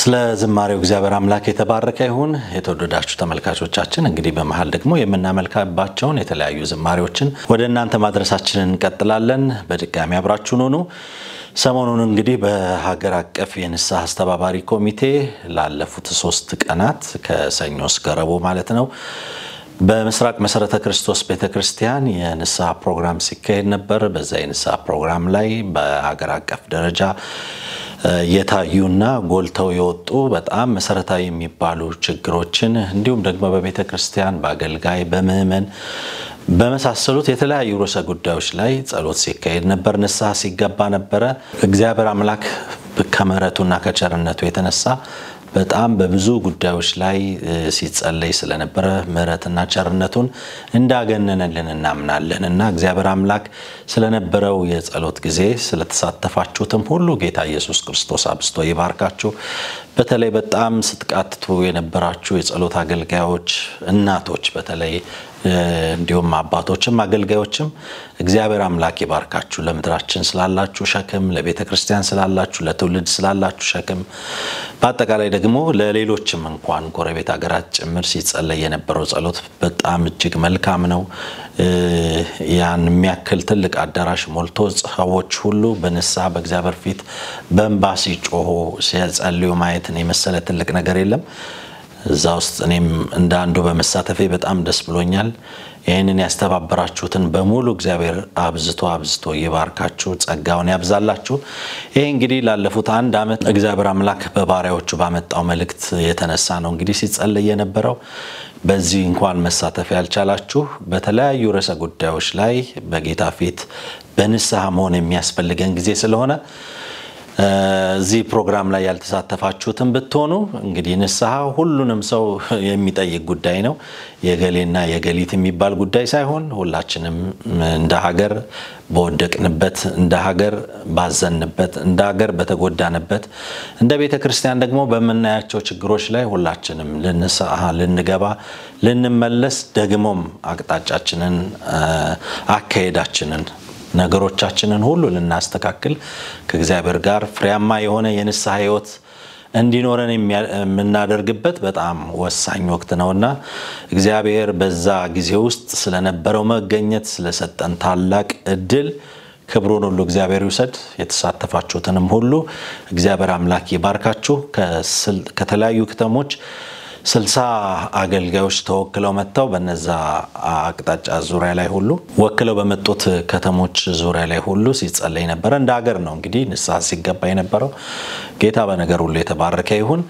ስለ ዝማሬው እግዚአብሔር አምላክ የተባረከ ይሁን። የተወደዳችሁ ተመልካቾቻችን እንግዲህ በመሃል ደግሞ የምናመልካባቸውን የተለያዩ ዝማሬዎችን ወደ እናንተ ማድረሳችንን እንቀጥላለን። በድጋሚ አብራችሁን ሆኑ። ሰሞኑን እንግዲህ በሀገር አቀፍ የንስሐ አስተባባሪ ኮሚቴ ላለፉት 3 ቀናት ከሰኞ እስከ ረቡዕ ማለት ነው በምስራቅ መሰረተ ክርስቶስ ቤተክርስቲያን የንስሐ ፕሮግራም ሲካሄድ ነበር። በዛ የንስሐ ፕሮግራም ላይ በሀገር አቀፍ ደረጃ የታዩና ጎልተው የወጡ በጣም መሰረታዊ የሚባሉ ችግሮችን እንዲሁም ደግሞ በቤተክርስቲያን በአገልጋይ በምእመን በመሳሰሉት የተለያዩ ርዕሰ ጉዳዮች ላይ ጸሎት ሲካሄድ ነበር። ንስሐ ሲገባ ነበር። እግዚአብሔር አምላክ ከመረቱና ከቸርነቱ የተነሳ በጣም በብዙ ጉዳዮች ላይ ሲጸለይ ስለነበረ ምሕረትና ቸርነቱን እንዳገነነልን እናምናለንና እግዚአብሔር አምላክ ስለነበረው የጸሎት ጊዜ ስለተሳተፋችሁትም ሁሉ ጌታ ኢየሱስ ክርስቶስ አብስቶ ይባርካችሁ። በተለይ በጣም ስትቃትቱ የነበራችሁ የጸሎት አገልጋዮች እናቶች በተለይ እንዲሁም አባቶችም አገልጋዮችም እግዚአብሔር አምላክ ይባርካችሁ። ለምድራችን ስላላችሁ ሸክም ለቤተክርስቲያን ስላላችሁ ለትውልድ ስላላችሁ ሸክም በአጠቃላይ ደግሞ ለሌሎችም እንኳን ጎረቤት ሀገራት ጭምር ሲጸለይ የነበረው ጸሎት በጣም እጅግ መልካም ነው። ያን የሚያክል ትልቅ አዳራሽ ሞልቶ ሰዎች ሁሉ በንስሐ በእግዚአብሔር ፊት በእንባ ሲጮሁ ሲጸልዩ ማየትን የመሰለ ትልቅ ነገር የለም። እዛ ውስጥ እኔም እንደ አንዱ በመሳተፌ በጣም ደስ ብሎኛል። ይሄንን ያስተባበራችሁትን በሙሉ እግዚአብሔር አብዝቶ ይባርካችሁ፣ ጸጋውን ያብዛላችሁ። ይሄ እንግዲህ ላለፉት 1 ዓመት እግዚአብሔር አምላክ በባሪያዎቹ ባመጣው መልእክት የተነሳ ነው እንግዲህ ሲጸለይ የነበረው። በዚህ እንኳን መሳተፍ ያልቻላችሁ በተለያዩ ርዕሰ ጉዳዮች ላይ በጌታ ፊት በንስሐ መሆን የሚያስፈልገን ጊዜ ስለሆነ እዚህ ፕሮግራም ላይ ያልተሳተፋችሁትን ብትሆኑ እንግዲህ ንስሐ ሁሉንም ሰው የሚጠይቅ ጉዳይ ነው። የገሌና የገሊት የሚባል ጉዳይ ሳይሆን ሁላችንም እንደ ሀገር በወደቅንበት እንደ ሀገር ባዘንበት እንደ ሀገር በተጎዳንበት እንደ ቤተክርስቲያን ደግሞ በመናያቸው ችግሮች ላይ ሁላችንም ለንስሐ ልንገባ ልንመለስ ደግሞም አቅጣጫችንን አካሄዳችንን ነገሮቻችንን ሁሉ ልናስተካክል ከእግዚአብሔር ጋር ፍሬያማ የሆነ የንስሐ ሕይወት እንዲኖረን የምናደርግበት በጣም ወሳኝ ወቅት ነውና እግዚአብሔር በዛ ጊዜ ውስጥ ስለነበረው መገኘት ስለሰጠን ታላቅ እድል ክብሩን ሁሉ እግዚአብሔር ይውሰድ። የተሳተፋችሁትንም ሁሉ እግዚአብሔር አምላክ ይባርካችሁ። ከተለያዩ ከተሞች 60 አገልጋዮች ተወክለው መጥተው በነዛ አቅጣጫ ዙሪያ ላይ ሁሉ ወክለው በመጡት ከተሞች ዙሪያ ላይ ሁሉ ሲጸለይ ነበር። እንደ ሀገር ነው እንግዲህ ንስሐ ሲገባ የነበረው። ጌታ በነገር ሁሉ የተባረከ ይሁን።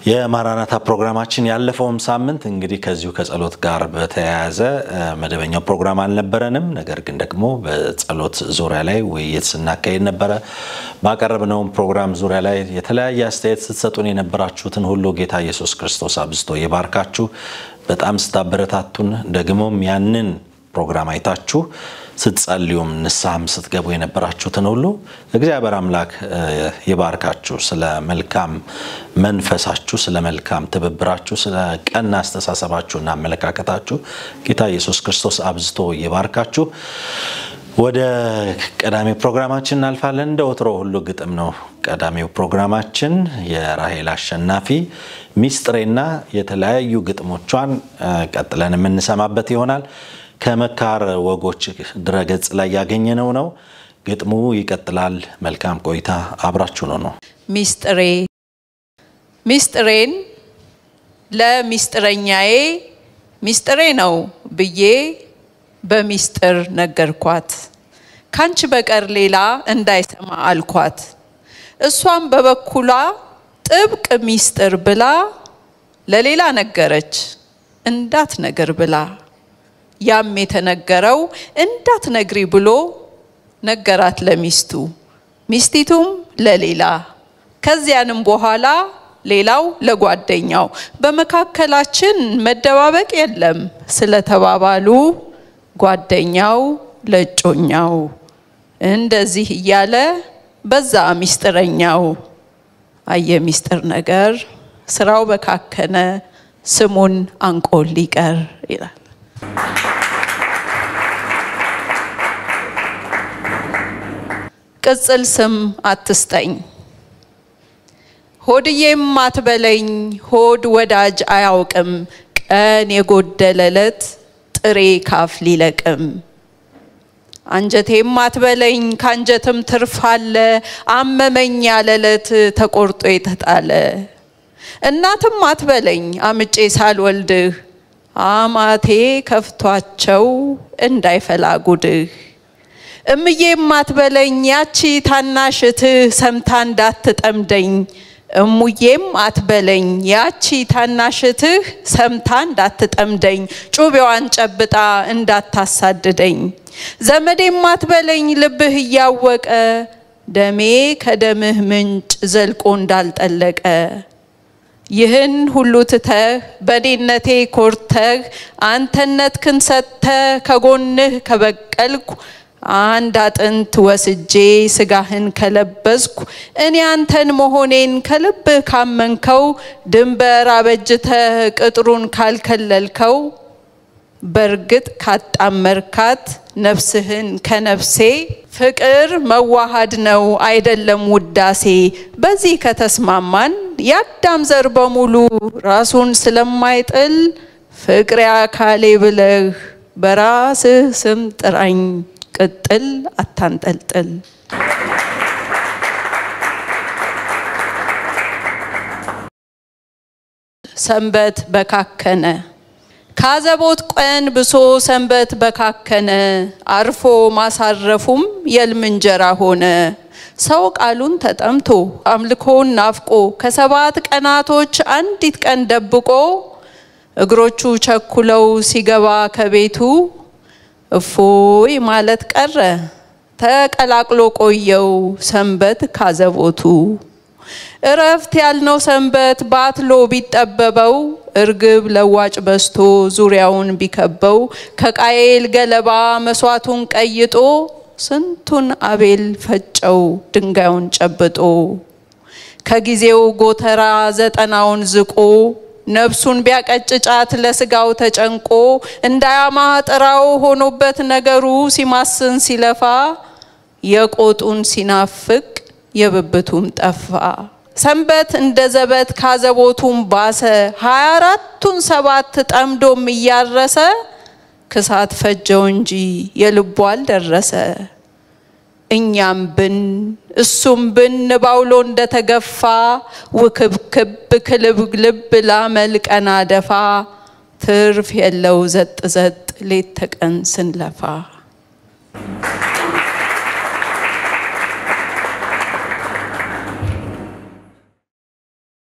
የማራናታ ፕሮግራማችን ያለፈውም ሳምንት እንግዲህ ከዚሁ ከጸሎት ጋር በተያያዘ መደበኛው ፕሮግራም አልነበረንም። ነገር ግን ደግሞ በጸሎት ዙሪያ ላይ ውይይት ስናካሄድ ነበር። ባቀረብነው ፕሮግራም ዙሪያ ላይ የተለያየ አስተያየት ስትሰጡን የነበራችሁትን ሁሉ ጌታ ኢየሱስ ክርስቶስ አብዝቶ ይባርካችሁ። በጣም ስታበረታቱን ደግሞም ያንን ፕሮግራም አይታችሁ ስትጸልዩም ንስሐም ስትገቡ የነበራችሁትን ሁሉ እግዚአብሔር አምላክ ይባርካችሁ። ስለ መልካም መንፈሳችሁ ስለ መልካም ትብብራችሁ ስለ ቀና አስተሳሰባችሁና አመለካከታችሁ ጌታ ኢየሱስ ክርስቶስ አብዝቶ ይባርካችሁ። ወደ ቀዳሚው ፕሮግራማችን እናልፋለን። እንደወትሮ ሁሉ ግጥም ነው ቀዳሚው ፕሮግራማችን። የራሄል አሸናፊ ሚስጥሬና የተለያዩ ግጥሞቿን ቀጥለን የምንሰማበት ይሆናል። ከመካር ወጎች ድረገጽ ላይ ያገኘነው ነው። ግጥሙ ይቀጥላል። መልካም ቆይታ አብራችሁ ነው። ሚስጥሬን ለሚስጥረኛዬ ሚስጥሬ ነው ብዬ በሚስጥር ነገርኳት። ካንቺ በቀር ሌላ እንዳይሰማ አልኳት። እሷም በበኩሏ ጥብቅ ሚስጥር ብላ ለሌላ ነገረች እንዳት ነገር ብላ። ያም የተነገረው እንዳት ነግሪ ብሎ ነገራት ለሚስቱ ሚስቲቱም ለሌላ። ከዚያንም በኋላ ሌላው ለጓደኛው በመካከላችን መደባበቅ የለም ስለተባባሉ ጓደኛው ለጮኛው እንደዚህ እያለ በዛ ሚስጥረኛው። አየ ሚስጥር ነገር ስራው በካከነ ስሙን አንቆል ሊቀር ይላል። ቅጽል ስም አትስጠኝ ሆድዬም አትበለኝ ሆድ ወዳጅ አያውቅም ቀን የጎደለለት ጥሬ ካፍ ሊለቅም አንጀቴም አትበለኝ ካንጀትም ትርፋለ አመመኝ ያለለት ተቆርጦ የተጣለ እናትም አትበለኝ አምጬ ሳልወልድህ አማቴ ከፍቷቸው እንዳይፈላ ጉድህ እምዬም አትበለኝ ያቺ ታናሽትህ ሰምታ እንዳትጠምደኝ እሙዬም አትበለኝ ያቺ ታናሽትህ ሰምታ እንዳትጠምደኝ ጩቤዋን ጨብጣ እንዳታሳድደኝ ዘመዴም አትበለኝ ልብህ ያወቀ ደሜ ከደምህ ምንጭ ዘልቆ እንዳልጠለቀ ይህን ሁሉ ትተህ በኔነቴ ኮርተህ አንተነትክን ሰጥተህ ከጎንህ ከበቀልኩ አንድ አጥንት ወስጄ ስጋህን ከለበስኩ እኔ አንተን መሆኔን ከልብህ ካመንከው ድንበር አበጅተህ ቅጥሩን ካልከለልከው በርግጥ ካጣመርካት ነፍስህን ከነፍሴ ፍቅር መዋሃድ ነው አይደለም ውዳሴ በዚህ ከተስማማን ያዳም ዘር በሙሉ ራሱን ስለማይጥል ፍቅር አካሌ ብለህ በራስህ ስም ጥራኝ ቅጥል አታንጠልጥል ሰንበት በካከነ ካዘቦት ቀን ብሶ ሰንበት በካከነ አርፎ ማሳረፉም የልምንጀራ ሆነ ሰው ቃሉን ተጠምቶ አምልኮን ናፍቆ ከሰባት ቀናቶች አንዲት ቀን ደብቆ እግሮቹ ቸኩለው ሲገባ ከቤቱ እፎይ ማለት ቀረ ተቀላቅሎ ቆየው ሰንበት ካዘቦቱ እረፍት ያልነው ሰንበት ባትሎ ቢጠበበው እርግብ ለዋጭ በስቶ ዙሪያውን ቢከበው ከቃየል ገለባ መስዋዕቱን ቀይጦ ስንቱን አቤል ፈጨው ድንጋዩን ጨብጦ ከጊዜው ጎተራ ዘጠናውን ዝቆ ነፍሱን ቢያቀጭጫት ለስጋው ተጨንቆ እንዳያማ ጥራው ሆኖበት ነገሩ ሲማስን ሲለፋ የቆጡን ሲናፍቅ የብብቱም ጠፋ ሰንበት እንደ ዘበት ካዘቦቱም ባሰ 24ቱን ሰባት ጠምዶም ያረሰ ክሳት ፈጀው እንጂ የልቡ አልደረሰ እኛም ብን እሱም ብን ባውሎ እንደተገፋ ውክብክብ ክልብልብ ላመልቀና ደፋ ትርፍ የለው ዘጥ ዘጥ ሌት ተቀን ስንለፋ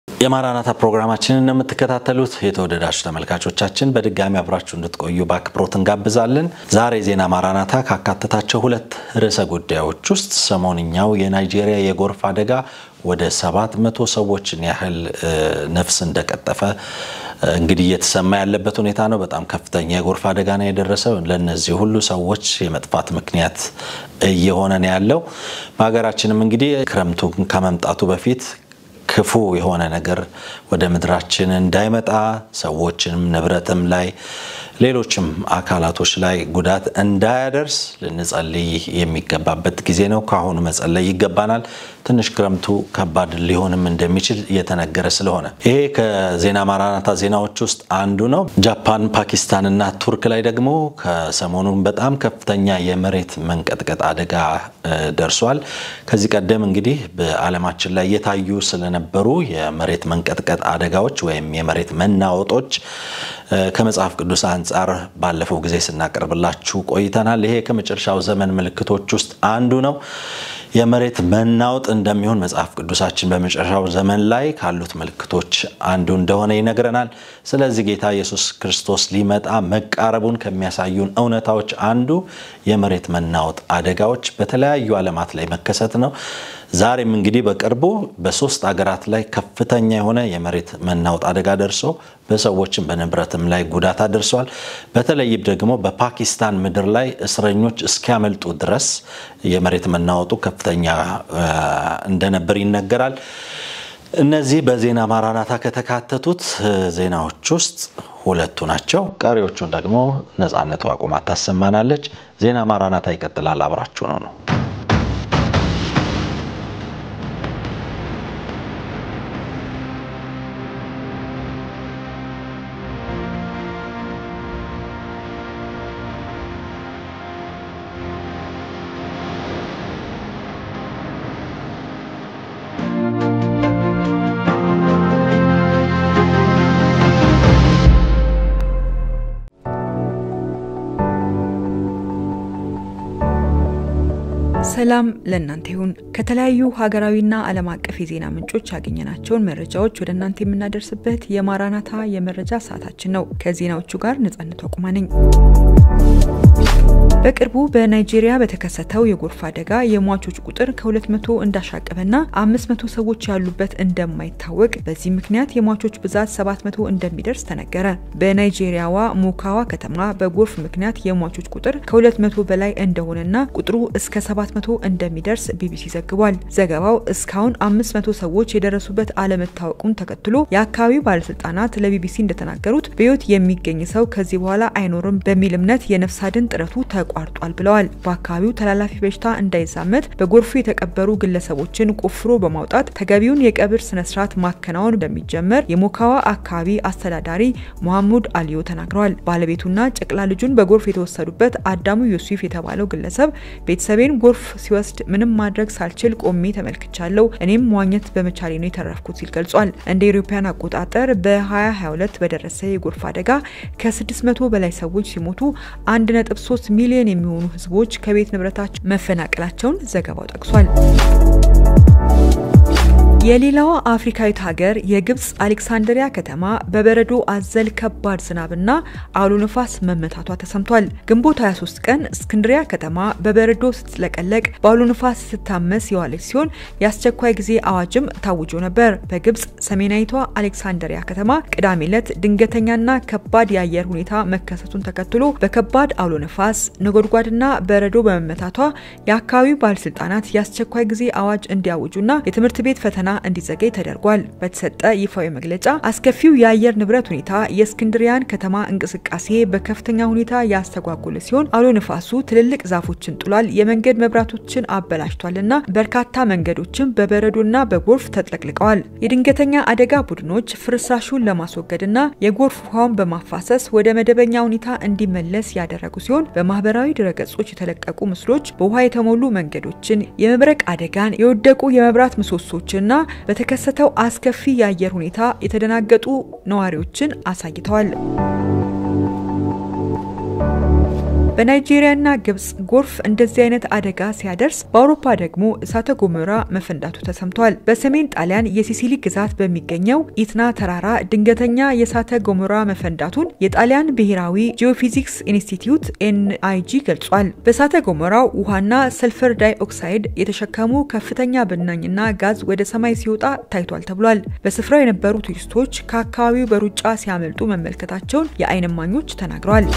የማራናታ ፕሮግራማችንን የምትከታተሉት የተወደዳችሁ ተመልካቾቻችን በድጋሚ አብራችሁ እንድትቆዩ በአክብሮት እንጋብዛለን። ዛሬ ዜና ማራናታ ካካተታቸው ሁለት ርዕሰ ጉዳዮች ውስጥ ሰሞንኛው የናይጄሪያ የጎርፍ አደጋ ወደ 700 ሰዎችን ያህል ነፍስ እንደቀጠፈ እንግዲህ እየተሰማ ያለበት ሁኔታ ነው። በጣም ከፍተኛ የጎርፍ አደጋ ነው የደረሰው። ለነዚህ ሁሉ ሰዎች የመጥፋት ምክንያት እየሆነ ነው ያለው። በሀገራችንም እንግዲህ ክረምቱ ከመምጣቱ በፊት ክፉ የሆነ ነገር ወደ ምድራችን እንዳይመጣ ሰዎችንም ንብረትም ላይ ሌሎችም አካላቶች ላይ ጉዳት እንዳያደርስ ልንጸልይ የሚገባበት ጊዜ ነው። ካሁኑ መጸለይ ይገባናል። ትንሽ ክረምቱ ከባድ ሊሆንም እንደሚችል እየተነገረ ስለሆነ ይሄ ከዜና ማራናታ ዜናዎች ውስጥ አንዱ ነው። ጃፓን፣ ፓኪስታን እና ቱርክ ላይ ደግሞ ከሰሞኑን በጣም ከፍተኛ የመሬት መንቀጥቀጥ አደጋ ደርሷል። ከዚህ ቀደም እንግዲህ በዓለማችን ላይ የታዩ ስለነበሩ የመሬት መንቀጥቀጥ አደጋዎች ወይም የመሬት መናወጦች ከመጽሐፍ ቅዱስ አንፃር ባለፈው ጊዜ ስናቀርብላችሁ ቆይተናል። ይሄ ከመጨረሻው ዘመን ምልክቶች ውስጥ አንዱ ነው። የመሬት መናወጥ እንደሚሆን መጽሐፍ ቅዱሳችን በመጨረሻው ዘመን ላይ ካሉት ምልክቶች አንዱ እንደሆነ ይነግረናል። ስለዚህ ጌታ ኢየሱስ ክርስቶስ ሊመጣ መቃረቡን ከሚያሳዩን እውነታዎች አንዱ የመሬት መናወጥ አደጋዎች በተለያዩ ዓለማት ላይ መከሰት ነው። ዛሬም እንግዲህ በቅርቡ በሶስት አገራት ላይ ከፍተኛ የሆነ የመሬት መናወጥ አደጋ ደርሶ በሰዎችም በንብረትም ላይ ጉዳት አድርሷል። በተለይም ደግሞ በፓኪስታን ምድር ላይ እስረኞች እስኪያመልጡ ድረስ የመሬት መናወጡ ከፍተኛ እንደነበር ይነገራል። እነዚህ በዜና ማራናታ ከተካተቱት ዜናዎች ውስጥ ሁለቱ ናቸው። ቀሪዎቹን ደግሞ ነፃነቱ አቁማ ታሰማናለች። ዜና ማራናታ ይቀጥላል። አብራችሁ ነው። ሰላም ለእናንተ ይሁን። ከተለያዩ ሀገራዊና ዓለም አቀፍ የዜና ምንጮች ያገኘናቸውን መረጃዎች ወደ እናንተ የምናደርስበት የማራናታ የመረጃ ሰዓታችን ነው። ከዜናዎቹ ጋር ነጻነት ወቁማ ነኝ። በቅርቡ በናይጄሪያ በተከሰተው የጎርፍ አደጋ የሟቾች ቁጥር ከ200 እንዳሻቀበና 500 ሰዎች ያሉበት እንደማይታወቅ በዚህ ምክንያት የሟቾች ብዛት 700 እንደሚደርስ ተነገረ። በናይጄሪያዋ ሞካዋ ከተማ በጎርፍ ምክንያት የሟቾች ቁጥር ከ200 በላይ እንደሆነና ቁጥሩ እስከ 700 እንደሚደርስ ቢቢሲ ዘግቧል። ዘገባው እስካሁን 500 ሰዎች የደረሱበት አለመታወቁን ተከትሎ የአካባቢው ባለስልጣናት ለቢቢሲ እንደተናገሩት በህይወት የሚገኝ ሰው ከዚህ በኋላ አይኖርም በሚል እምነት የነፍስ አድን ጥረቱ ተቋርጧል ብለዋል። በአካባቢው ተላላፊ በሽታ እንዳይዛመት በጎርፉ የተቀበሩ ግለሰቦችን ቆፍሮ በማውጣት ተገቢውን የቀብር ስነ ስርዓት ማከናወን እንደሚጀመር የሞካዋ አካባቢ አስተዳዳሪ መሐሙድ አሊዮ ተናግረዋል። ባለቤቱና ጨቅላ ልጁን በጎርፍ የተወሰዱበት አዳሙ ዩሱፍ የተባለው ግለሰብ ቤተሰቤን ጎርፍ ሲወስድ ምንም ማድረግ ሳልችል ቆሜ ተመልክቻለሁ፣ እኔም መዋኘት በመቻሌ ነው የተረፍኩት ሲል ገልጿል። እንደ ኢሮፓያን አቆጣጠር በ2022 በደረሰ የጎርፍ አደጋ ከ600 በላይ ሰዎች ሲሞቱ 1.3 ሚሊዮን የሚሆኑ ህዝቦች ከቤት ንብረታቸው መፈናቀላቸውን ዘገባው ጠቅሷል። የሌላዋ አፍሪካዊት ሀገር የግብጽ አሌክሳንድሪያ ከተማ በበረዶ አዘል ከባድ ዝናብና አውሎ ነፋስ መመታቷ ተሰምቷል። ግንቦት 23 ቀን እስክንድሪያ ከተማ በበረዶ ስትለቀለቅ በአውሎ ነፋስ ስታመስ የዋለች ሲሆን የአስቸኳይ ጊዜ አዋጅም ታውጆ ነበር። በግብጽ ሰሜናዊቷ አሌክሳንድሪያ ከተማ ቅዳሜ ዕለት ድንገተኛና ከባድ የአየር ሁኔታ መከሰቱን ተከትሎ በከባድ አውሎ ነፋስ ነጎድጓድና በረዶ በመመታቷ የአካባቢው ባለስልጣናት የአስቸኳይ ጊዜ አዋጅ እንዲያውጁና የትምህርት ቤት ፈተና እንዲዘገይ ተደርጓል። በተሰጠ ይፋዊ መግለጫ አስከፊው የአየር ንብረት ሁኔታ የእስክንድሪያን ከተማ እንቅስቃሴ በከፍተኛ ሁኔታ ያስተጓጎለ ሲሆን አውሎ ነፋሱ ትልልቅ ዛፎችን ጥሏል፣ የመንገድ መብራቶችን አበላሽቷልና በርካታ መንገዶችም በበረዶና በጎርፍ ተጥለቅልቀዋል። የድንገተኛ አደጋ ቡድኖች ፍርስራሹን ለማስወገድና የጎርፍ ውሃውን በማፋሰስ ወደ መደበኛ ሁኔታ እንዲመለስ ያደረጉ ሲሆን በማህበራዊ ድረገጾች የተለቀቁ ምስሎች በውሃ የተሞሉ መንገዶችን፣ የመብረቅ አደጋን፣ የወደቁ የመብራት ምሰሶችና በተከሰተው አስከፊ የአየር ሁኔታ የተደናገጡ ነዋሪዎችን አሳይተዋል። በናይጄሪያና ግብጽ ጎርፍ እንደዚህ አይነት አደጋ ሲያደርስ በአውሮፓ ደግሞ እሳተ ገሞራ መፈንዳቱ ተሰምቷል። በሰሜን ጣሊያን የሲሲሊ ግዛት በሚገኘው ኢትና ተራራ ድንገተኛ የእሳተ ገሞራ መፈንዳቱን የጣሊያን ብሔራዊ ጂኦፊዚክስ ኢንስቲትዩት ኤንአይጂ ገልጿል። በእሳተ ገሞራው ውሃና ሰልፈር ዳይ ኦክሳይድ የተሸከሙ ከፍተኛ ብናኝና ጋዝ ወደ ሰማይ ሲወጣ ታይቷል ተብሏል። በስፍራው የነበሩ ቱሪስቶች ከአካባቢው በሩጫ ሲያመልጡ መመልከታቸውን የዓይን እማኞች ተናግረዋል።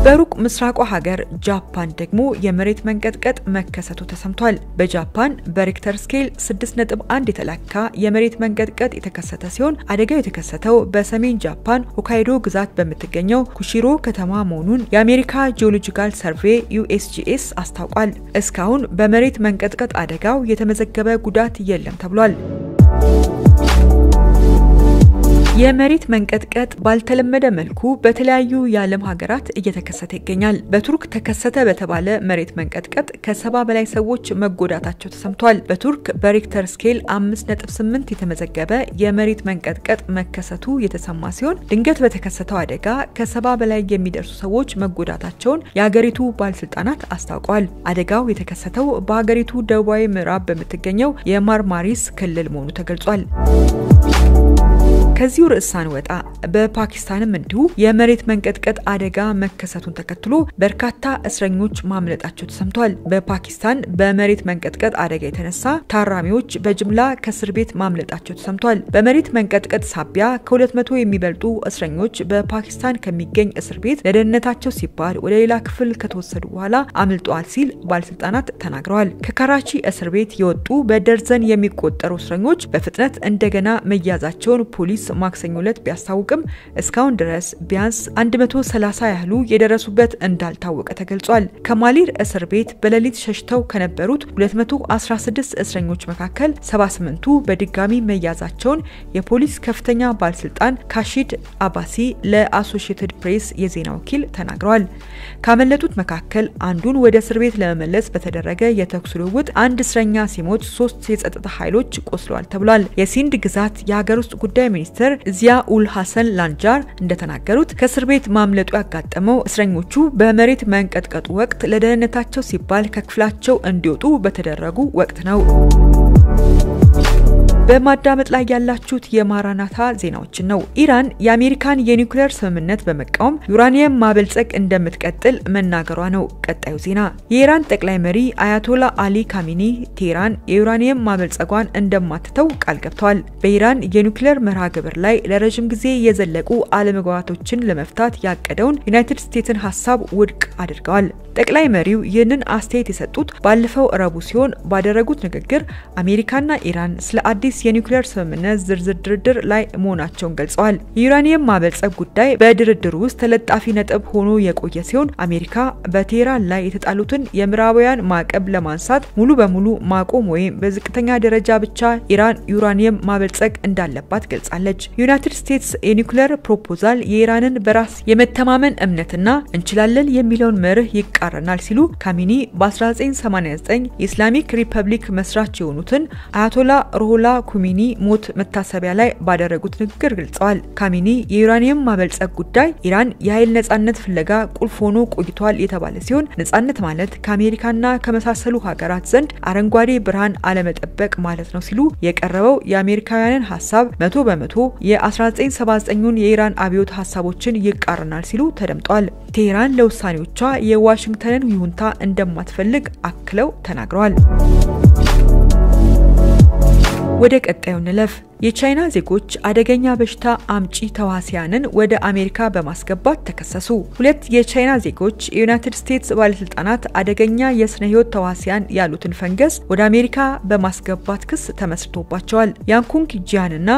በሩቅ ምስራቋ ሀገር ጃፓን ደግሞ የመሬት መንቀጥቀጥ መከሰቱ ተሰምቷል። በጃፓን በሬክተር ስኬል 6.1 የተለካ የመሬት መንቀጥቀጥ የተከሰተ ሲሆን አደጋው የተከሰተው በሰሜን ጃፓን ሆካይዶ ግዛት በምትገኘው ኩሺሮ ከተማ መሆኑን የአሜሪካ ጂኦሎጂካል ሰርቬይ USGS አስታውቋል። እስካሁን በመሬት መንቀጥቀጥ አደጋው የተመዘገበ ጉዳት የለም ተብሏል። የመሬት መንቀጥቀጥ ባልተለመደ መልኩ በተለያዩ የዓለም ሀገራት እየተከሰተ ይገኛል። በቱርክ ተከሰተ በተባለ መሬት መንቀጥቀጥ ከ70 በላይ ሰዎች መጎዳታቸው ተሰምቷል። በቱርክ በሬክተር ስኬል 5.8 የተመዘገበ የመሬት መንቀጥቀጥ መከሰቱ የተሰማ ሲሆን ድንገት በተከሰተው አደጋ ከ70 በላይ የሚደርሱ ሰዎች መጎዳታቸውን የሀገሪቱ ባለስልጣናት አስታውቀዋል። አደጋው የተከሰተው በሀገሪቱ ደቡባዊ ምዕራብ በምትገኘው የማርማሪስ ክልል መሆኑ ተገልጿል። ከዚሁ ርዕሳን ወጣ በፓኪስታንም እንዲሁ የመሬት መንቀጥቀጥ አደጋ መከሰቱን ተከትሎ በርካታ እስረኞች ማምለጣቸው ተሰምቷል። በፓኪስታን በመሬት መንቀጥቀጥ አደጋ የተነሳ ታራሚዎች በጅምላ ከእስር ቤት ማምለጣቸው ተሰምቷል። በመሬት መንቀጥቀጥ ሳቢያ ከ200 የሚበልጡ እስረኞች በፓኪስታን ከሚገኝ እስር ቤት ለደህንነታቸው ሲባል ወደ ሌላ ክፍል ከተወሰዱ በኋላ አምልጠዋል ሲል ባለስልጣናት ተናግረዋል። ከካራቺ እስር ቤት የወጡ በደርዘን የሚቆጠሩ እስረኞች በፍጥነት እንደገና መያዛቸውን ፖሊስ ማክሰኞ ዕለት ቢያስታውቅም እስካሁን ድረስ ቢያንስ 130 ያህሉ የደረሱበት እንዳልታወቀ ተገልጿል። ከማሊር እስር ቤት በሌሊት ሸሽተው ከነበሩት 216 እስረኞች መካከል 78ቱ በድጋሚ መያዛቸውን የፖሊስ ከፍተኛ ባለስልጣን ካሺድ አባሲ ለአሶሺየትድ ፕሬስ የዜና ወኪል ተናግረዋል። ካመለጡት መካከል አንዱን ወደ እስር ቤት ለመመለስ በተደረገ የተኩስ ልውውጥ አንድ እስረኛ ሲሞት 3 የጸጥታ ኃይሎች ቆስለዋል ተብሏል። የሲንድ ግዛት የሀገር ውስጥ ጉዳይ ሚኒስትር ሚኒስትር ዚያኡል ሐሰን ላንጃር እንደተናገሩት ከእስር ቤት ማምለጡ ያጋጠመው እስረኞቹ በመሬት መንቀጥቀጡ ወቅት ለደህንነታቸው ሲባል ከክፍላቸው እንዲወጡ በተደረጉ ወቅት ነው። በማዳመጥ ላይ ያላችሁት የማራናታ ዜናዎችን ነው። ኢራን የአሜሪካን የኒውክሌር ስምምነት በመቃወም ዩራኒየም ማበልጸግ እንደምትቀጥል መናገሯ ነው። ቀጣዩ ዜና የኢራን ጠቅላይ መሪ አያቶላ አሊ ካሚኒ ቴህራን የዩራኒየም ማበልጸጓን እንደማትተው ቃል ገብተዋል። በኢራን የኒውክሌር መርሃ ግብር ላይ ለረጅም ጊዜ የዘለቁ አለመግባባቶችን ለመፍታት ያቀደውን ዩናይትድ ስቴትስን ሐሳብ ውድቅ አድርገዋል። ጠቅላይ መሪው ይህንን አስተያየት የሰጡት ባለፈው ረቡዕ ሲሆን ባደረጉት ንግግር አሜሪካና ኢራን ስለ አዲስ የኒውክሌር ስምምነት ዝርዝር ድርድር ላይ መሆናቸውን ገልጸዋል። የዩራኒየም ማበልጸግ ጉዳይ በድርድሩ ውስጥ ተለጣፊ ነጥብ ሆኖ የቆየ ሲሆን አሜሪካ በቴህራን ላይ የተጣሉትን የምዕራባውያን ማዕቀብ ለማንሳት ሙሉ በሙሉ ማቆም ወይም በዝቅተኛ ደረጃ ብቻ ኢራን ዩራኒየም ማበልጸግ እንዳለባት ገልጻለች። ዩናይትድ ስቴትስ የኒውክሌር ፕሮፖዛል የኢራንን በራስ የመተማመን እምነትና እንችላለን የሚለውን መርህ ይቃረናል ሲሉ ካሚኒ በ1989 የኢስላሚክ ሪፐብሊክ መስራች የሆኑትን አያቶላ ሩሆላ ኩሚኒ ሞት መታሰቢያ ላይ ባደረጉት ንግግር ገልጸዋል። ካሚኒ የዩራኒየም ማበልጸግ ጉዳይ ኢራን የኃይል ነጻነት ፍለጋ ቁልፍ ሆኖ ቆይቷል የተባለ ሲሆን ነጻነት ማለት ከአሜሪካና ከመሳሰሉ ሀገራት ዘንድ አረንጓዴ ብርሃን አለመጠበቅ ማለት ነው ሲሉ የቀረበው የአሜሪካውያንን ሐሳብ 100% የ1979ን የኢራን አብዮት ሐሳቦችን ይቃረናል ሲሉ ተደምጧል። ቴህራን ለውሳኔዎቿ የዋሽንግተንን ይሁንታ እንደማትፈልግ አክለው ተናግረዋል። ወደ ቀጣዩ ንለፍ። የቻይና ዜጎች አደገኛ በሽታ አምጪ ተዋሲያንን ወደ አሜሪካ በማስገባት ተከሰሱ። ሁለት የቻይና ዜጎች የዩናይትድ ስቴትስ ባለስልጣናት አደገኛ የስነ ህይወት ተዋሲያን ያሉትን ፈንገስ ወደ አሜሪካ በማስገባት ክስ ተመስርቶባቸዋል። ያንኩንግ ጂያንና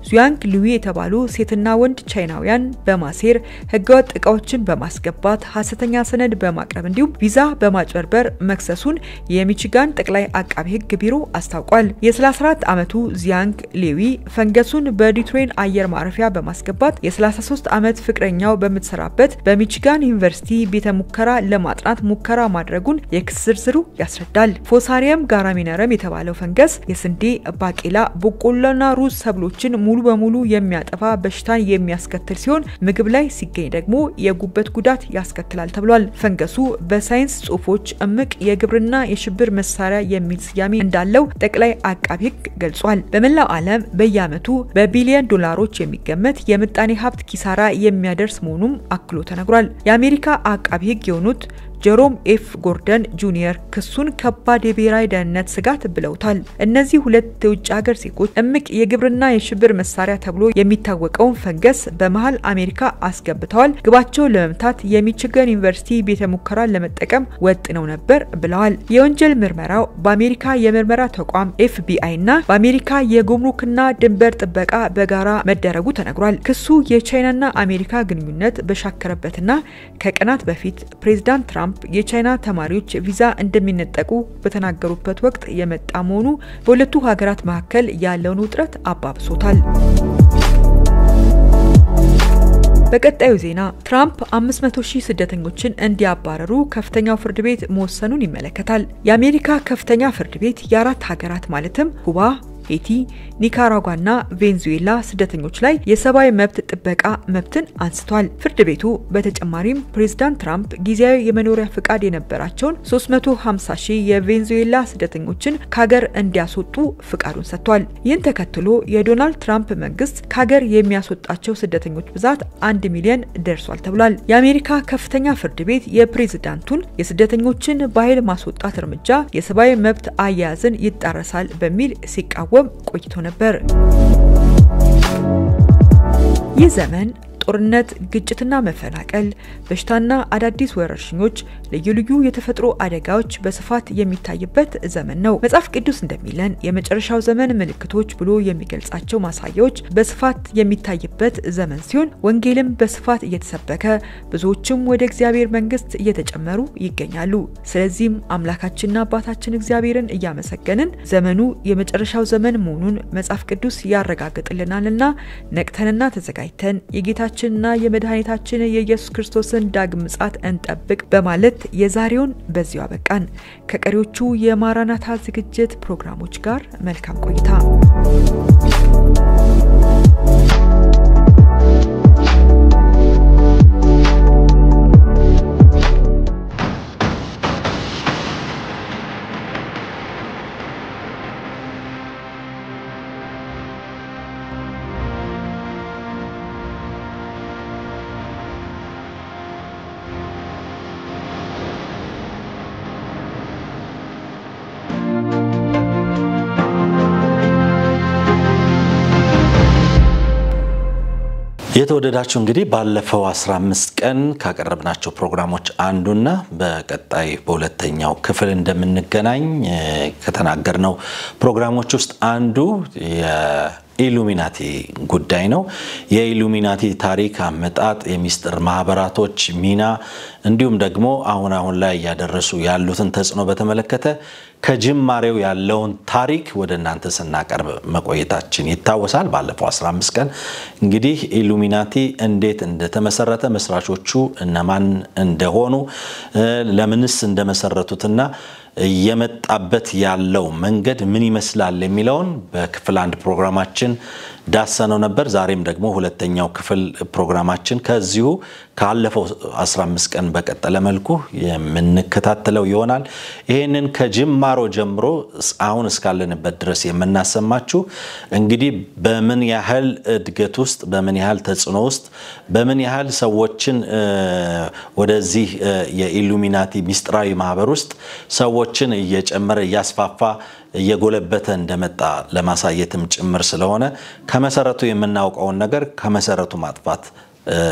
ዙያንግ ሉዊ የተባሉ ሴትና ወንድ ቻይናውያን በማሴር ህገወጥ እቃዎችን በማስገባት ሐሰተኛ ሰነድ በማቅረብ እንዲሁም ቪዛ በማጭበርበር መክሰሱን የሚቺጋን ጠቅላይ አቃቤ ህግ ቢሮ አስታውቋል። የ34 ዓመቱ ዚያንግ ሌዊ ፈንገሱን በዲትሮይት አየር ማረፊያ በማስገባት የ33 ዓመት ፍቅረኛው በመትሰራበት በሚቺጋን ዩኒቨርሲቲ ቤተ ሙከራ ለማጥናት ሙከራ ማድረጉን የክስ ዝርዝሩ ያስረዳል። ፎሳሪየም ጋራሚነረም የተባለው ፈንገስ የስንዴ፣ ባቄላ፣ በቆሎና ሩዝ ሰብሎችን ሙሉ በሙሉ የሚያጠፋ በሽታን የሚያስከትል ሲሆን ምግብ ላይ ሲገኝ ደግሞ የጉበት ጉዳት ያስከትላል ተብሏል። ፈንገሱ በሳይንስ ጽሑፎች እምቅ የግብርና የሽብር መሳሪያ የሚል ስያሜ እንዳለው ጠቅላይ አቃቤ ህግ ገልጿል። በመላው ዓለም በየዓመቱ በቢሊዮን ዶላሮች የሚገመት የምጣኔ ሀብት ኪሳራ የሚያደርስ መሆኑም አክሎ ተነግሯል። የአሜሪካ አቃቤ ህግ የሆኑት ጀሮም ኤፍ ጎርደን ጁኒየር ክሱን ከባድ የብሔራዊ ደህንነት ስጋት ብለውታል። እነዚህ ሁለት የውጭ ሀገር ዜጎች እምቅ የግብርና የሽብር መሳሪያ ተብሎ የሚታወቀውን ፈንገስ በመሃል አሜሪካ አስገብተዋል። ግባቸውን ለመምታት የሚቺጋን ዩኒቨርሲቲ ቤተ ሙከራን ለመጠቀም ወጥነው ነበር ብለዋል። የወንጀል ምርመራው በአሜሪካ የምርመራ ተቋም FBI እና በአሜሪካ የጉምሩክና ድንበር ጥበቃ በጋራ መደረጉ ተነግሯል። ክሱ የቻይናና አሜሪካ ግንኙነት በሻከረበትና ከቀናት በፊት ፕሬዝዳንት ትራምፕ የቻይና ተማሪዎች ቪዛ እንደሚነጠቁ በተናገሩበት ወቅት የመጣ መሆኑ በሁለቱ ሀገራት መካከል ያለውን ውጥረት አባብሶታል። በቀጣዩ ዜና ትራምፕ 500,000 ስደተኞችን እንዲያባረሩ ከፍተኛው ፍርድ ቤት መወሰኑን ይመለከታል። የአሜሪካ ከፍተኛ ፍርድ ቤት የአራት ሀገራት ማለትም ኩባ፣ ሄቲ፣ ኒካራጓና ቬንዙዌላ ስደተኞች ላይ የሰብአዊ መብት ጥበቃ መብትን አንስቷል። ፍርድ ቤቱ በተጨማሪም ፕሬዝዳንት ትራምፕ ጊዜያዊ የመኖሪያ ፍቃድ የነበራቸውን 350,000 የቬንዙዌላ ስደተኞችን ከሀገር እንዲያስወጡ ፍቃዱን ሰጥቷል። ይህን ተከትሎ የዶናልድ ትራምፕ መንግስት ከሀገር የሚያስወጣቸው ስደተኞች ብዛት 1 ሚሊዮን ደርሷል ተብሏል። የአሜሪካ ከፍተኛ ፍርድ ቤት የፕሬዝዳንቱን የስደተኞችን በኃይል ማስወጣት እርምጃ የሰብአዊ መብት አያያዝን ይጣረሳል በሚል ሲቃወም ቆይቶ ነበር። ይህ ዘመን ጦርነት፣ ግጭትና መፈናቀል፣ በሽታና አዳዲስ ወረርሽኞች፣ ልዩ ልዩ የተፈጥሮ አደጋዎች በስፋት የሚታይበት ዘመን ነው። መጽሐፍ ቅዱስ እንደሚለን የመጨረሻው ዘመን ምልክቶች ብሎ የሚገልጻቸው ማሳያዎች በስፋት የሚታይበት ዘመን ሲሆን ወንጌልም በስፋት እየተሰበከ ብዙዎችም ወደ እግዚአብሔር መንግስት እየተጨመሩ ይገኛሉ። ስለዚህም አምላካችንና አባታችን እግዚአብሔርን እያመሰገንን ዘመኑ የመጨረሻው ዘመን መሆኑን መጽሐፍ ቅዱስ ያረጋግጥልናልና ነቅተንና ተዘጋጅተን የጌታችንና የመድኃኒታችን የኢየሱስ ክርስቶስን ዳግም ምጽአት እንጠብቅ በማለት የዛሬውን በዚሁ አበቃን። ከቀሪዎቹ የማራናታ ዝግጅት ፕሮግራሞች ጋር መልካም ቆይታ። የተወደዳችሁ እንግዲህ ባለፈው 15 ቀን ካቀረብናቸው ፕሮግራሞች አንዱና በቀጣይ በሁለተኛው ክፍል እንደምንገናኝ ከተናገርነው ፕሮግራሞች ውስጥ አንዱ የኢሉሚናቲ ጉዳይ ነው። የኢሉሚናቲ ታሪክ አመጣጥ፣ የሚስጥር ማህበራቶች ሚና እንዲሁም ደግሞ አሁን ላይ ያደረሱ ያሉትን ተጽዕኖ በተመለከተ ከጅማሬው ያለውን ታሪክ ወደ እናንተ ስናቀርብ መቆየታችን ይታወሳል። ባለፈው 15 ቀን እንግዲህ ኢሉሚናቲ እንዴት እንደተመሰረተ፣ መስራቾቹ እነማን እንደሆኑ፣ ለምንስ እንደመሰረቱትና የመጣበት ያለው መንገድ ምን ይመስላል የሚለውን በክፍል 1 ፕሮግራማችን ዳሰነው ነበር። ዛሬም ደግሞ ሁለተኛው ክፍል ፕሮግራማችን ከዚሁ ካለፈው 15 ቀን በቀጠለ መልኩ የምንከታተለው ይሆናል። ይሄንን ከጅማሮ ጀምሮ አሁን እስካለንበት ድረስ የምናሰማችሁ እንግዲህ በምን ያህል እድገት ውስጥ፣ በምን ያህል ተጽዕኖ ውስጥ፣ በምን ያህል ሰዎችን ወደዚህ የኢሉሚናቲ ሚስጥራዊ ማህበር ውስጥ ሰዎችን እየጨመረ እያስፋፋ እየጎለበተ እንደመጣ ለማሳየትም ጭምር ስለሆነ ከመሰረቱ የምናውቀውን ነገር ከመሰረቱ ማጥፋት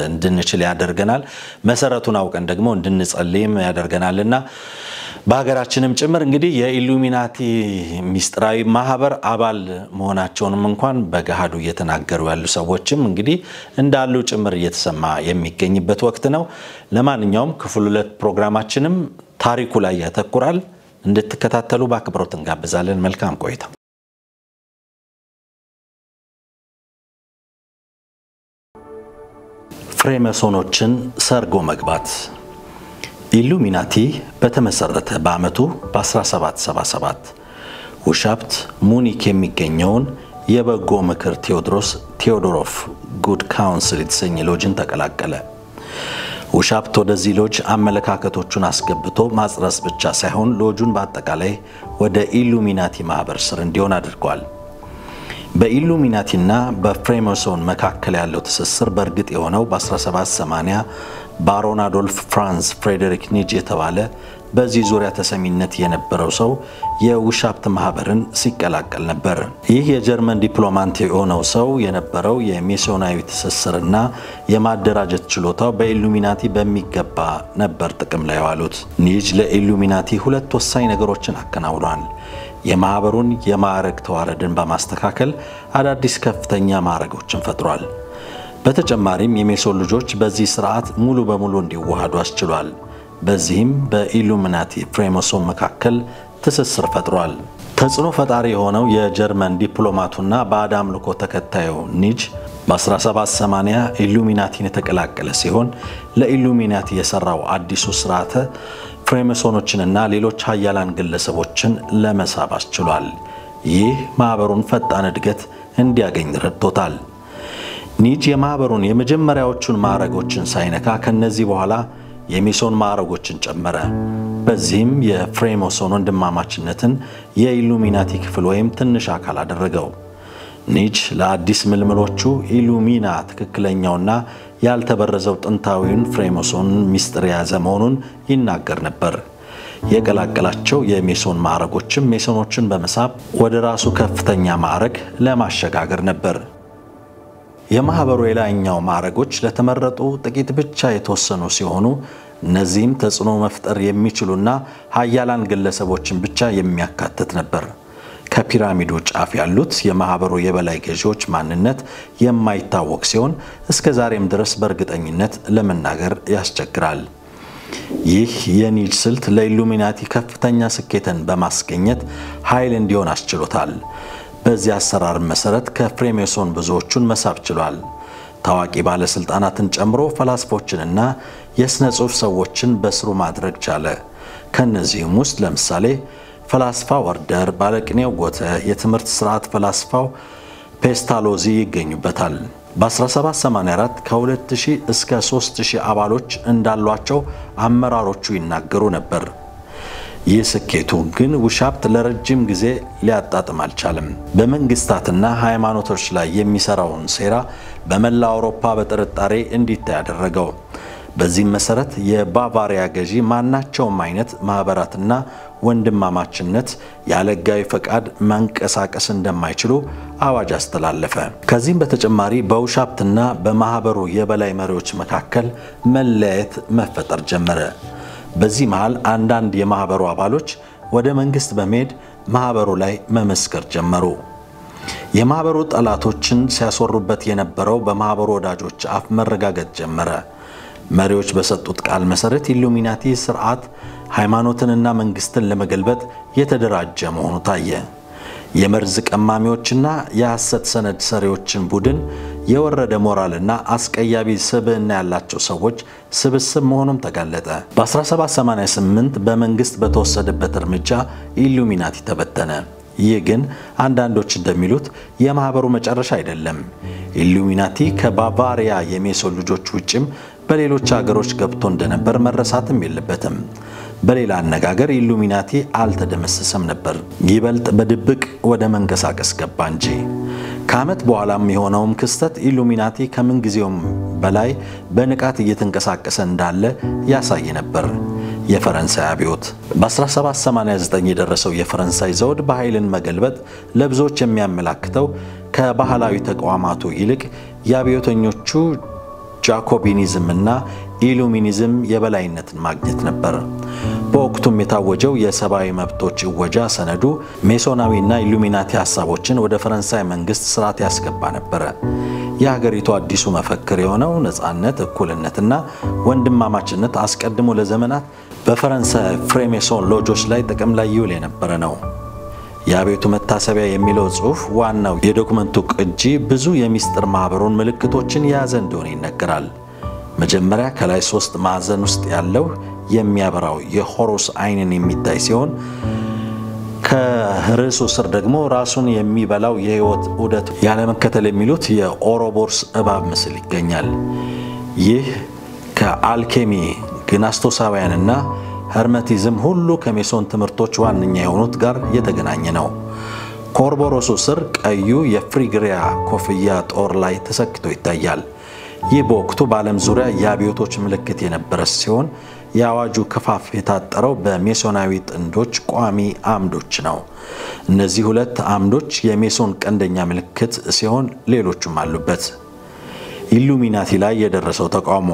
እንድንችል ያደርገናል። መሰረቱን አውቀን ደግሞ እንድንጸልይም ያደርገናልና በሀገራችንም ጭምር እንግዲህ የኢሉሚናቲ ሚስጥራዊ ማህበር አባል መሆናቸውንም እንኳን በገሃዱ እየተናገሩ ያሉ ሰዎችም እንግዲህ እንዳሉ ጭምር እየተሰማ የሚገኝበት ወቅት ነው። ለማንኛውም ክፍል 2 ፕሮግራማችንም ታሪኩ ላይ ያተኩራል። እንድትከታተሉ በአክብሮት እንጋብዛለን። መልካም ቆይታ። ፍሬመሶኖችን ሰርጎ መግባት። ኢሉሚናቲ በተመሰረተ በአመቱ በ1777 ውሻፕት ሙኒክ የሚገኘውን የበጎ ምክር ቴዎዶሮፍ ጉድ ካውንስል የተሰኘ ሎጅን ተቀላቀለ። ውሻፕት ወደዚህ ሎጅ አመለካከቶቹን አስገብቶ ማጽረስ ብቻ ሳይሆን ሎጁን በአጠቃላይ ወደ ኢሉሚናቲ ማህበር ስር እንዲሆን አድርጓል። በኢሉሚናቲና በፍሬመሶን መካከል ያለው ትስስር በእርግጥ የሆነው በ1780 ባሮን አዶልፍ ፍራንስ ፍሬዴሪክ ኒጅ የተባለ በዚህ ዙሪያ ተሰሚነት የነበረው ሰው የውሻፕት ማህበርን ሲቀላቀል ነበር። ይህ የጀርመን ዲፕሎማት የሆነው ሰው የነበረው የሜሶናዊ ትስስርና የማደራጀት ችሎታው በኢሉሚናቲ በሚገባ ነበር ጥቅም ላይ ዋሉት። ኒጅ ለኢሉሚናቲ 2 ወሳኝ ነገሮችን አከናውኗል። የማህበሩን የማዕረግ ተዋረድን በማስተካከል አዳዲስ ከፍተኛ ማዕረጎችን ፈጥሯል። በተጨማሪም የሜሶን ልጆች በዚህ ስርዓት ሙሉ በሙሉ እንዲዋሃዱ አስችሏል። በዚህም በኢሉሚናቲ ፍሬመሶን መካከል ትስስር ፈጥሯል። ተጽዕኖ ፈጣሪ የሆነው የጀርመን ዲፕሎማቱና ባዕድ አምልኮ ተከታዩ ኒጅ በ1780 ኢሉሚናቲን የተቀላቀለ ሲሆን ለኢሉሚናቲ የሰራው አዲሱ ስርዓተ ፍሬመሶኖችንና ሌሎች ሀያላን ግለሰቦችን ለመሳብ አስችሏል። ይህ ማህበሩን ፈጣን እድገት እንዲያገኝ ረድቶታል። ኒጅ የማህበሩን የመጀመሪያዎቹን ማዕረጎችን ሳይነካ ከነዚህ በኋላ የሜሶን ማዕረጎችን ጨመረ። በዚህም የፍሬመሶን ወንድማማችነትን የኢሉሚናቲ ክፍል ወይም ትንሽ አካል አደረገው። ኒጅ ለአዲስ ምልምሎቹ ኢሉሚና ትክክለኛውና ያልተበረዘው ጥንታዊውን ፍሬመሶን ሚስጥር የያዘ መሆኑን ይናገር ነበር። የቀላቀላቸው የሜሶን ማዕረጎችም ሜሶኖችን በመሳብ ወደ ራሱ ከፍተኛ ማዕረግ ለማሸጋገር ነበር። የማህበሩ የላይኛው ማዕረጎች ለተመረጡ ጥቂት ብቻ የተወሰኑ ሲሆኑ እነዚህም ተጽዕኖ መፍጠር የሚችሉና ሀያላን ግለሰቦችን ብቻ የሚያካትት ነበር። ከፒራሚዱ ጫፍ ያሉት የማህበሩ የበላይ ገዢዎች ማንነት የማይታወቅ ሲሆን እስከ ዛሬም ድረስ በእርግጠኝነት ለመናገር ያስቸግራል። ይህ የኒጅ ስልት ለኢሉሚናቲ ከፍተኛ ስኬትን በማስገኘት ኃይል እንዲሆን አስችሎታል። በዚህ አሰራር መሰረት ከፍሬመሶን ብዙዎቹን መሳብ ችሏል። ታዋቂ ባለስልጣናትን ጨምሮ ፈላስፎችንና የስነ ጽሑፍ ሰዎችን በስሩ ማድረግ ቻለ። ከነዚህም ውስጥ ለምሳሌ ፈላስፋ ወርደር፣ ባለቅኔው ጎተ፣ የትምህርት ስርዓት ፈላስፋው ፔስታሎዚ ይገኙበታል። በ1784 ከ2000 እስከ 3000 አባሎች እንዳሏቸው አመራሮቹ ይናገሩ ነበር። ይህ ስኬቱ ግን ውሻፕት ለረጅም ጊዜ ሊያጣጥም አልቻለም። በመንግስታትና ሃይማኖቶች ላይ የሚሰራውን ሴራ በመላ አውሮፓ በጥርጣሬ እንዲታይ ያደረገው። በዚህም መሰረት የባቫሪያ ገዢ ማናቸውም አይነት ማህበራትና ወንድማማችነት ያለ ሕጋዊ ፈቃድ መንቀሳቀስ እንደማይችሉ አዋጅ አስተላለፈ። ከዚህም በተጨማሪ በውሻፕትና በማህበሩ የበላይ መሪዎች መካከል መለያየት መፈጠር ጀመረ። በዚህ መሃል አንዳንድ የማህበሩ አባሎች ወደ መንግስት በመሄድ ማህበሩ ላይ መመስከር ጀመሩ። የማህበሩ ጠላቶችን ሲያስወሩበት የነበረው በማህበሩ ወዳጆች አፍ መረጋገጥ ጀመረ። መሪዎች በሰጡት ቃል መሰረት ኢሉሚናቲ ስርዓት ሃይማኖትንና መንግስትን ለመገልበጥ የተደራጀ መሆኑ ታየ። የመርዝ ቀማሚዎችና የሐሰት ሰነድ ሰሪዎችን ቡድን የወረደ ሞራልና አስቀያቢ ስብዕና ያላቸው ሰዎች ስብስብ መሆኑም ተጋለጠ። በ1788 በመንግስት በተወሰደበት እርምጃ ኢሉሚናቲ ተበተነ። ይህ ግን አንዳንዶች እንደሚሉት የማህበሩ መጨረሻ አይደለም። ኢሉሚናቲ ከባቫሪያ የሜሶን ልጆች ውጭም በሌሎች ሀገሮች ገብቶ እንደነበር መረሳትም የለበትም። በሌላ አነጋገር ኢሉሚናቲ አልተደመሰሰም ነበር፣ ይበልጥ በድብቅ ወደ መንቀሳቀስ ገባ እንጂ። ከዓመት በኋላም የሆነውም ክስተት ኢሉሚናቲ ከምን ጊዜውም በላይ በንቃት እየተንቀሳቀሰ እንዳለ ያሳይ ነበር። የፈረንሳይ አብዮት በ1789 የደረሰው የፈረንሳይ ዘውድ በኃይልን መገልበጥ ለብዙዎች የሚያመላክተው ከባህላዊ ተቋማቱ ይልቅ የአብዮተኞቹ ጃኮቢኒዝም እና ኢሉሚኒዝም የበላይነትን ማግኘት ነበር። በወቅቱም የታወጀው የሰብአዊ መብቶች እወጃ ሰነዱ ሜሶናዊና ኢሉሚናቲ ሐሳቦችን ወደ ፈረንሳይ መንግስት ስርዓት ያስገባ ነበር። የሀገሪቱ አዲሱ መፈክር የሆነው ነጻነት፣ እኩልነትና ወንድማማችነት አስቀድሞ ለዘመናት በፈረንሳይ ፍሬሜሶን ሎጆች ላይ ጥቅም ላይ ይውል የነበረ ነው። የአብዮቱ መታሰቢያ የሚለው ጽሑፍ ዋናው የዶክመንቱ ቅጂ ብዙ የሚስጥር ማህበሩን ምልክቶችን የያዘ እንደሆነ ይነገራል። መጀመሪያ ከላይ 3 ማዕዘን ውስጥ ያለው የሚያበራው የሆሮስ አይንን የሚታይ ሲሆን ከርዕሱ ስር ደግሞ ራሱን የሚበላው የህይወት ዑደት ያለመከተል የሚሉት የኦሮቦርስ እባብ ምስል ይገኛል። ይህ ከአልኬሚ ግናስቶሳውያንና ሄርሜቲዝም ሁሉ ከሜሶን ትምህርቶች ዋነኛ የሆኑት ጋር የተገናኘ ነው። ኮርቦሮሱ ስር ቀዩ የፍሪግሪያ ኮፍያ ጦር ላይ ተሰክቶ ይታያል። ይህ በወቅቱ በዓለም ዙሪያ የአብዮቶች ምልክት የነበረ ሲሆን የአዋጁ ክፋፍ የታጠረው በሜሶናዊ ጥንዶች ቋሚ አምዶች ነው። እነዚህ 2 አምዶች የሜሶን ቀንደኛ ምልክት ሲሆን ሌሎችም አሉበት። ኢሉሚናቲ ላይ የደረሰው ተቃውሞ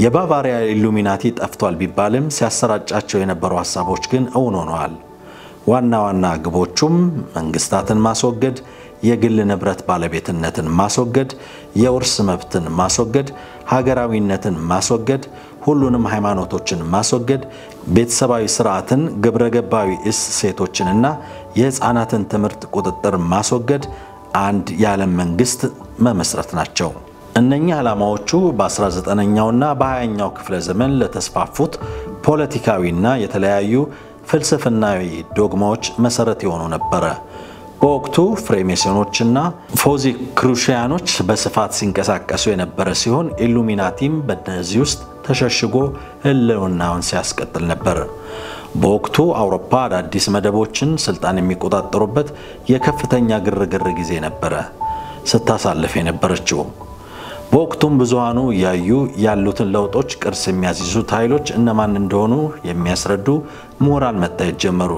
የባቫሪያ ኢሉሚናቲ ጠፍቷል ቢባልም ሲያሰራጫቸው የነበሩ ሐሳቦች ግን እውን ሆነዋል። ዋና ዋና ግቦቹም መንግስታትን ማስወገድ፣ የግል ንብረት ባለቤትነትን ማስወገድ፣ የውርስ መብትን ማስወገድ፣ ሀገራዊነትን ማስወገድ፣ ሁሉንም ሃይማኖቶችን ማስወገድ፣ ቤተሰባዊ ስርዓትን፣ ግብረገባዊ እሴቶችንና የህፃናትን ትምህርት ቁጥጥር ማስወገድ፣ አንድ የዓለም መንግስት መመስረት ናቸው። እነኛ ዓላማዎቹ በ19ኛውና በ20ኛው ክፍለ ዘመን ለተስፋፉት ፖለቲካዊና የተለያዩ ፍልስፍናዊ ዶግማዎች መሰረት የሆኑ ነበር። በወቅቱ ፍሬሜሶኖችና ፎዚክሩሺያኖች በስፋት ሲንቀሳቀሱ የነበረ ሲሆን ኢሉሚናቲም በእነዚህ ውስጥ ተሸሽጎ ህልውናውን ሲያስቀጥል ነበር። በወቅቱ አውሮፓ አዳዲስ መደቦችን ስልጣን የሚቆጣጠሩበት የከፍተኛ ግርግር ጊዜ ነበር ስታሳልፍ የነበረችው። በወቅቱም ብዙሃኑ ያዩ ያሉትን ለውጦች ቅርስ የሚያስይዙት ኃይሎች እነማን እንደሆኑ የሚያስረዱ ምሁራን መታየት ጀመሩ።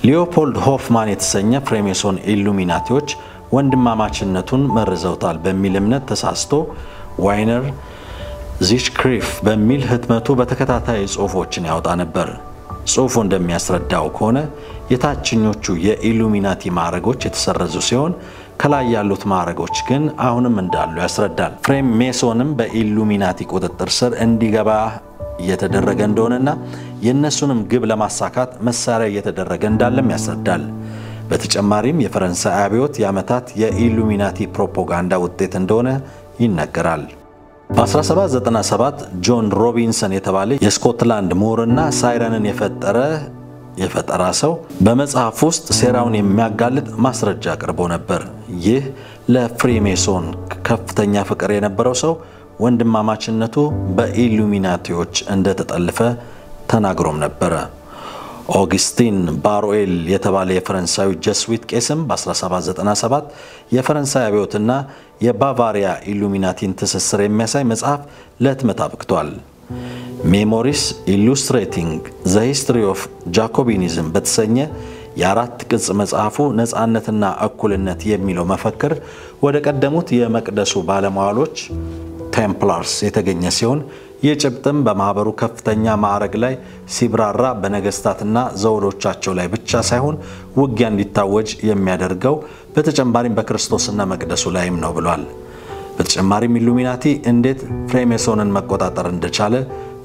ሊዮፖልድ ሆፍማን የተሰኘ ፍሬሜሶን ኢሉሚናቲዎች ወንድማማችነቱን መርዘውታል በሚል እምነት ተሳስቶ ዋይነር ዚችክሪፍ በሚል ህትመቱ በተከታታይ ጽሑፎችን ያወጣ ነበር። ጽሑፉ እንደሚያስረዳው ከሆነ የታችኞቹ የኢሉሚናቲ ማዕረጎች የተሰረዙ ሲሆን ከላይ ያሉት ማዕረጎች ግን አሁንም እንዳሉ ያስረዳል። ፍሬሜሶንም በኢሉሚናቲ ቁጥጥር ስር እንዲገባ እየተደረገ እንደሆነና የነሱንም ግብ ለማሳካት መሳሪያ እየተደረገ እንዳለም ያስረዳል። በተጨማሪም የፈረንሳይ አብዮት የዓመታት የኢሉሚናቲ ፕሮፓጋንዳ ውጤት እንደሆነ ይነገራል። በ1797 ጆን ሮቢንሰን የተባለ የስኮትላንድ ምሁርና ሳይረንን የፈጠራ ሰው በመጽሐፍ ውስጥ ሴራውን የሚያጋልጥ ማስረጃ አቅርቦ ነበር። ይህ ለፍሪሜሶን ከፍተኛ ፍቅር የነበረው ሰው ወንድማማችነቱ በኢሉሚናቲዎች እንደተጠለፈ ተናግሮም ነበር። ኦግስቲን ባሮኤል የተባለ የፈረንሳዊ ጀስዊት ቄስም በ1797 የፈረንሳይ አብዮትና የባቫሪያ ኢሉሚናቲን ትስስር የሚያሳይ መጽሐፍ ለህትመት አብቅቷል። ሜሞሪስ ኢሉስትሬቲንግ ዘ ሂስትሪ ኦፍ ጃኮቢኒዝም በተሰኘ የአራት ቅጽ መጽሐፉ ነፃነትና እኩልነት የሚለው መፈክር ወደ ቀደሙት የመቅደሱ ባለሟሎች ቴምፕላርስ የተገኘ ሲሆን የጭብጥም በማህበሩ ከፍተኛ ማዕረግ ላይ ሲብራራ በነገስታትና ዘውዶቻቸው ላይ ብቻ ሳይሆን ውጊያ እንዲታወጅ የሚያደርገው በተጨማሪም በክርስቶስና መቅደሱ ላይም ነው ብሏል። በተጨማሪም ኢሉሚናቲ እንዴት ፍሬሜሶንን መቆጣጠር እንደቻለ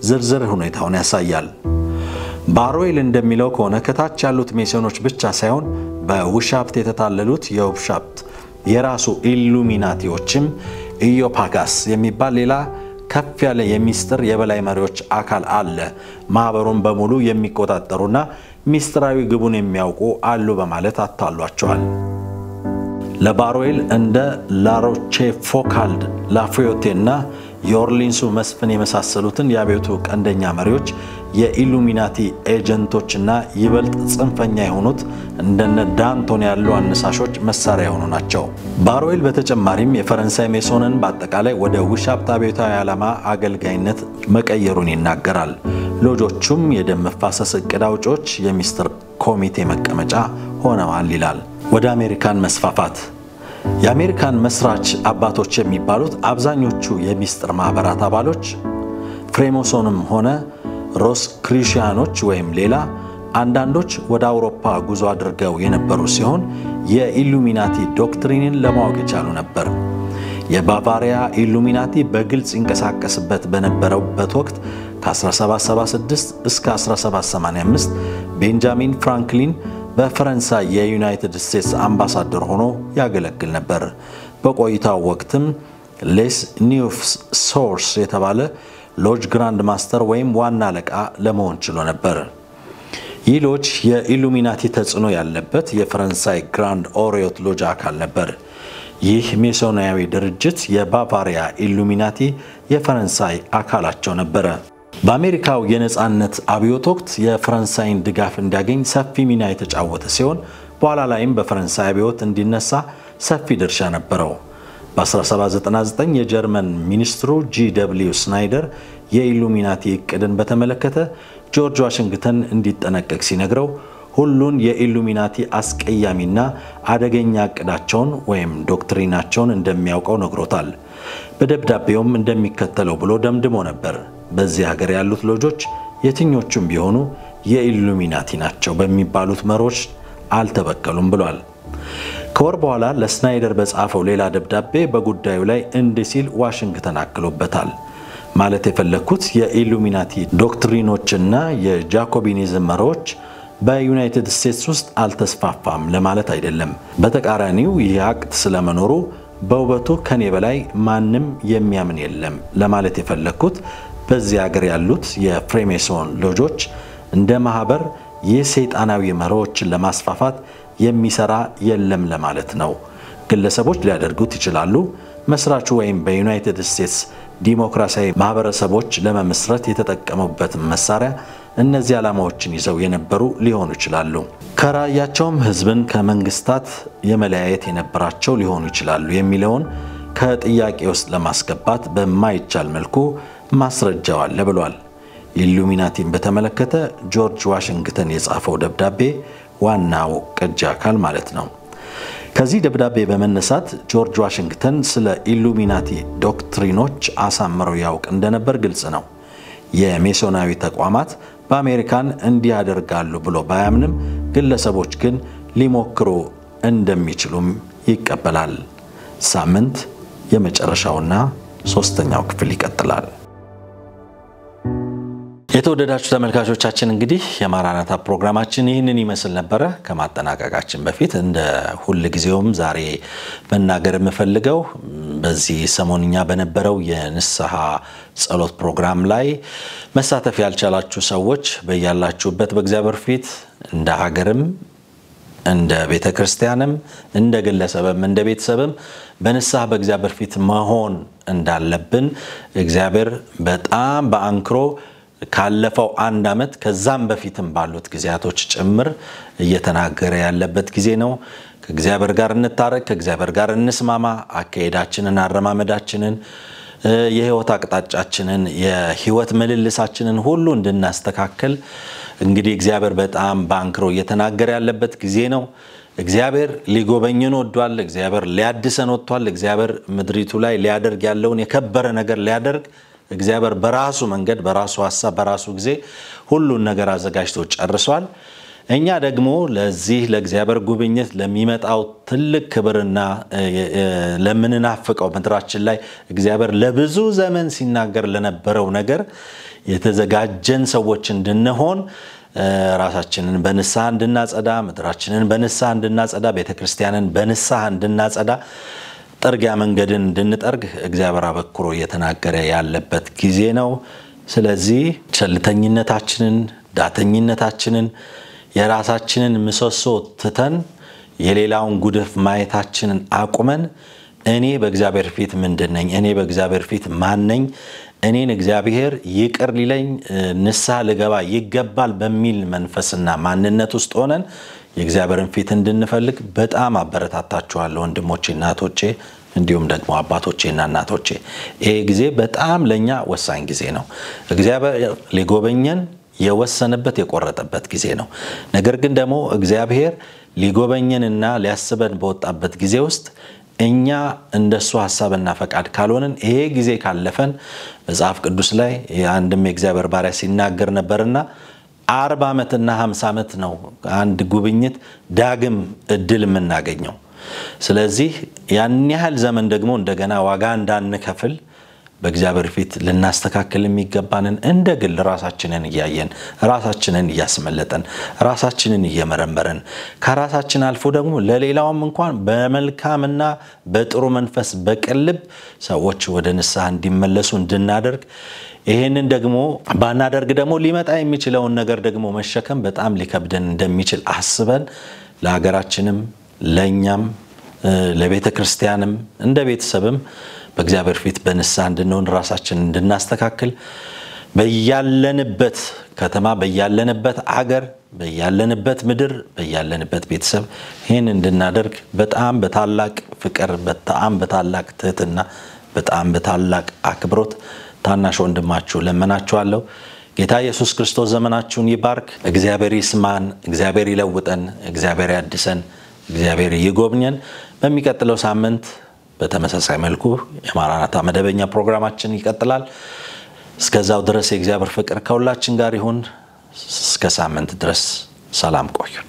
ዝርዝር ሁኔታውን ያሳያል። ባሮዌል እንደሚለው ከሆነ ከታች ያሉት ሜሶኖች ብቻ ሳይሆን በውሻፕት የተታለሉት የውሻፕት የራሱ ኢሉሚናቲዎችም ኢዮፓጋስ የሚባል ሌላ ከፍ ያለ የሚስጥር የበላይ መሪዎች አካል አለ፣ ማህበሩን በሙሉ የሚቆጣጠሩና ሚስጥራዊ ግቡን የሚያውቁ አሉ በማለት አታሏቸዋል። ለባሮዌል እንደ ላሮቼፎካልድ ላፍዮቴና የኦርሊንሱ መስፍን የመሳሰሉትን የአብዮቱ ቀንደኛ መሪዎች የኢሉሚናቲ ኤጀንቶችና ይበልጥ ጽንፈኛ የሆኑት እንደነ ዳንቶን ያሉ አነሳሾች መሳሪያ የሆኑ ናቸው። ባሮዌል በተጨማሪም የፈረንሳይ ሜሶንን በአጠቃላይ ወደ ውሻፕት አብዮታዊ ዓላማ አገልጋይነት መቀየሩን ይናገራል። ሎጆቹም የደም መፋሰስ እቅድ አውጪዎች የሚስጥር ኮሚቴ መቀመጫ ሆነዋል ይላል። ወደ አሜሪካን መስፋፋት የአሜሪካን መስራች አባቶች የሚባሉት አብዛኞቹ የሚስጥር ማህበራት አባሎች ፍሬሜሶንም ሆነ ሮስክሪሺያኖች ወይም ሌላ አንዳንዶች ወደ አውሮፓ ጉዞ አድርገው የነበሩ ሲሆን የኢሉሚናቲ ዶክትሪንን ለማወቅ የቻሉ ነበር። የባቫሪያ ኢሉሚናቲ በግልጽ ይንቀሳቀስበት በነበረበት ወቅት ከ1776 እስከ 1785 ቤንጃሚን ፍራንክሊን በፈረንሳይ የዩናይትድ ስቴትስ አምባሳደር ሆኖ ያገለግል ነበር። በቆይታው ወቅትም ሌስ ኒውስ ሶርስ የተባለ ሎጅ ግራንድ ማስተር ወይም ዋና አለቃ ለመሆን ችሎ ነበር። ይህ ሎጅ የኢሉሚናቲ ተጽዕኖ ያለበት የፈረንሳይ ግራንድ ኦሪዮት ሎጅ አካል ነበር። ይህ ሜሶናዊ ድርጅት የባቫሪያ ኢሉሚናቲ የፈረንሳይ አካላቸው ነበረ። በአሜሪካው የነፃነት አብዮት ወቅት የፈረንሳይን ድጋፍ እንዲያገኝ ሰፊ ሚና የተጫወተ ሲሆን በኋላ ላይም በፈረንሳይ አብዮት እንዲነሳ ሰፊ ድርሻ ነበረው። በ1799 የጀርመን ሚኒስትሩ ጂ.ደብሊው ስናይደር የኢሉሚናቲ እቅድን በተመለከተ ጆርጅ ዋሽንግተን እንዲጠነቀቅ ሲነግረው ሁሉን የኢሉሚናቲ አስቀያሚና አደገኛ እቅዳቸውን ወይም ዶክትሪናቸውን እንደሚያውቀው ነግሮታል። በደብዳቤውም እንደሚከተለው ብሎ ደምድሞ ነበር። በዚህ ሀገር ያሉት ሎጆች የትኞቹም ቢሆኑ የኢሉሚናቲ ናቸው በሚባሉት መሮች አልተበከሉም ብሏል። ከወር በኋላ ለስናይደር በጻፈው ሌላ ደብዳቤ በጉዳዩ ላይ እንዲህ ሲል ዋሽንግተን አክሎበታል። ማለት የፈለኩት የኢሉሚናቲ ዶክትሪኖችና የጃኮቢኒዝም መሮች በዩናይትድ ስቴትስ ውስጥ አልተስፋፋም ለማለት አይደለም። በተቃራኒው ይህ አክት ስለመኖሩ በውበቱ ከኔ በላይ ማንም የሚያምን የለም ለማለት የፈለኩት በዚህ ሀገር ያሉት የፍሬሜሶን ሎጆች እንደ ማህበር የሰይጣናዊ መሪዎችን ለማስፋፋት የሚሰራ የለም ለማለት ነው። ግለሰቦች ሊያደርጉት ይችላሉ። መስራቹ ወይም በዩናይትድ ስቴትስ ዲሞክራሲያዊ ማህበረሰቦች ለመመስረት የተጠቀሙበት መሳሪያ እነዚህ ዓላማዎችን ይዘው የነበሩ ሊሆኑ ይችላሉ። ከራያቸውም ህዝብን ከመንግስታት የመለያየት የነበራቸው ሊሆኑ ይችላሉ የሚለውን ከጥያቄ ውስጥ ለማስገባት በማይቻል መልኩ ማስረጃው አለ ብሏል። ኢሉሚናቲን በተመለከተ ጆርጅ ዋሽንግተን የጻፈው ደብዳቤ ዋናው ቅጂ አካል ማለት ነው። ከዚህ ደብዳቤ በመነሳት ጆርጅ ዋሽንግተን ስለ ኢሉሚናቲ ዶክትሪኖች አሳምረው ያውቅ እንደነበር ግልጽ ነው። የሜሶናዊ ተቋማት በአሜሪካን እንዲያደርጋሉ ብሎ ባያምንም ግለሰቦች ግን ሊሞክሩ እንደሚችሉም ይቀበላል። ሳምንት የመጨረሻውና ሶስተኛው ክፍል ይቀጥላል። የተወደዳችሁ ተመልካቾቻችን እንግዲህ የማራናታ ፕሮግራማችን ይህንን ይመስል ነበር። ከማጠናቀቃችን በፊት እንደ ሁሉ ጊዜውም ዛሬ መናገር የምፈልገው በዚህ ሰሞንኛ በነበረው የንስሐ ጸሎት ፕሮግራም ላይ መሳተፍ ያልቻላችሁ ሰዎች በእያላችሁበት በእግዚአብሔር ፊት እንደ ሀገርም እንደ ቤተክርስቲያንም እንደ ግለሰብም እንደ ቤተሰብም በንስሐ በእግዚአብሔር ፊት መሆን እንዳለብን እግዚአብሔር በጣም በአንክሮ ካለፈው አንድ አመት ከዛም በፊትም ባሉት ጊዜያቶች ጭምር እየተናገረ ያለበት ጊዜ ነው። ከእግዚአብሔር ጋር እንታረቅ፣ ከእግዚአብሔር ጋር እንስማማ፣ አካሄዳችንን አረማመዳችንን የህይወት አቅጣጫችንን የህይወት መልልሳችንን ሁሉ እንድናስተካክል እንግዲህ እግዚአብሔር በጣም ባንክሮ እየተናገረ ያለበት ጊዜ ነው። እግዚአብሔር ሊጎበኘን ወዷል። እግዚአብሔር ሊያድሰን ወጥቷል። እግዚአብሔር ምድሪቱ ላይ ሊያደርግ ያለውን የከበረ ነገር ሊያደርግ እግዚአብሔር በራሱ መንገድ በራሱ ሐሳብ በራሱ ጊዜ ሁሉን ነገር አዘጋጅቶ ጨርሷል። እኛ ደግሞ ለዚህ ለእግዚአብሔር ጉብኝት ለሚመጣው ትልቅ ክብርና ለምንናፍቀው ምድራችን ላይ እግዚአብሔር ለብዙ ዘመን ሲናገር ለነበረው ነገር የተዘጋጀን ሰዎች እንድንሆን ራሳችንን በንስሐ እንድናጸዳ ምድራችንን በንስሐ እንድናጸዳ ቤተክርስቲያንን በንስሐ እንድናጸዳ ጥርጊያ መንገድን እንድንጠርግ እግዚአብሔር አበክሮ እየተናገረ ያለበት ጊዜ ነው። ስለዚህ ቸልተኝነታችንን ዳተኝነታችንን የራሳችንን ምሰሶ ትተን የሌላውን ጉድፍ ማየታችንን አቁመን እኔ በእግዚአብሔር ፊት ምንድነኝ እኔ በእግዚአብሔር ፊት ማን ነኝ እኔን እግዚአብሔር ይቅር ሊለኝ ንስሐ ልገባ ይገባል በሚል መንፈስና ማንነት ውስጥ ሆነን የእግዚአብሔርን ፊት እንድንፈልግ በጣም አበረታታችኋለሁ ወንድሞቼና እህቶቼ እንዲሁም ደግሞ አባቶቼና እናቶቼ። ይሄ ጊዜ በጣም ለኛ ወሳኝ ጊዜ ነው። እግዚአብሔር ሊጎበኘን የወሰነበት የቆረጠበት ጊዜ ነው። ነገር ግን ደግሞ እግዚአብሔር ሊጎበኘንና ሊያስበን በወጣበት ጊዜ ውስጥ እኛ እንደሱ ሐሳብና ፈቃድ ካልሆነን ይሄ ጊዜ ካለፈን መጽሐፍ ቅዱስ ላይ አንድም የእግዚአብሔር ባሪያ ሲናገር ነበርና 40 ዓመትና 50 ዓመት ነው አንድ ጉብኝት ዳግም እድል የምናገኘው። ስለዚህ ያን ያህል ዘመን ደግሞ እንደገና ዋጋ እንዳንከፍል በእግዚአብሔር ፊት ልናስተካክል የሚገባንን እንደግል ራሳችንን እያየን ራሳችንን እያስመለጠን ራሳችንን እየመረመረን ከራሳችን አልፎ ደግሞ ለሌላውም እንኳን በመልካምና በጥሩ መንፈስ በቀልብ ሰዎች ወደ ንስሐ እንዲመለሱ እንድናደርግ ይሄንን ደግሞ ባናደርግ ደግሞ ሊመጣ የሚችለውን ነገር ደግሞ መሸከም በጣም ሊከብደን እንደሚችል አስበን ለሀገራችንም ለኛም ለቤተክርስቲያንም እንደ ቤተሰብም በእግዚአብሔር ፊት በንስሐ እንድንሆን ራሳችንን እንድናስተካክል በያለንበት ከተማ በያለንበት አገር በያለንበት ምድር በያለንበት ቤተሰብ ይሄን እንድናደርግ በጣም በታላቅ ፍቅር በጣም በታላቅ ትህትና በጣም በታላቅ አክብሮት ታናሽ ወንድማችሁ ለመናችኋለሁ። ጌታ ኢየሱስ ክርስቶስ ዘመናችሁን ይባርክ። እግዚአብሔር ይስማን፣ እግዚአብሔር ይለውጠን፣ እግዚአብሔር ያድሰን፣ እግዚአብሔር ይጎብኘን። በሚቀጥለው ሳምንት በተመሳሳይ መልኩ የማራናታ መደበኛ ፕሮግራማችን ይቀጥላል። እስከዛው ድረስ የእግዚአብሔር ፍቅር ከሁላችን ጋር ይሁን። እስከ ሳምንት ድረስ ሰላም ቆዩ።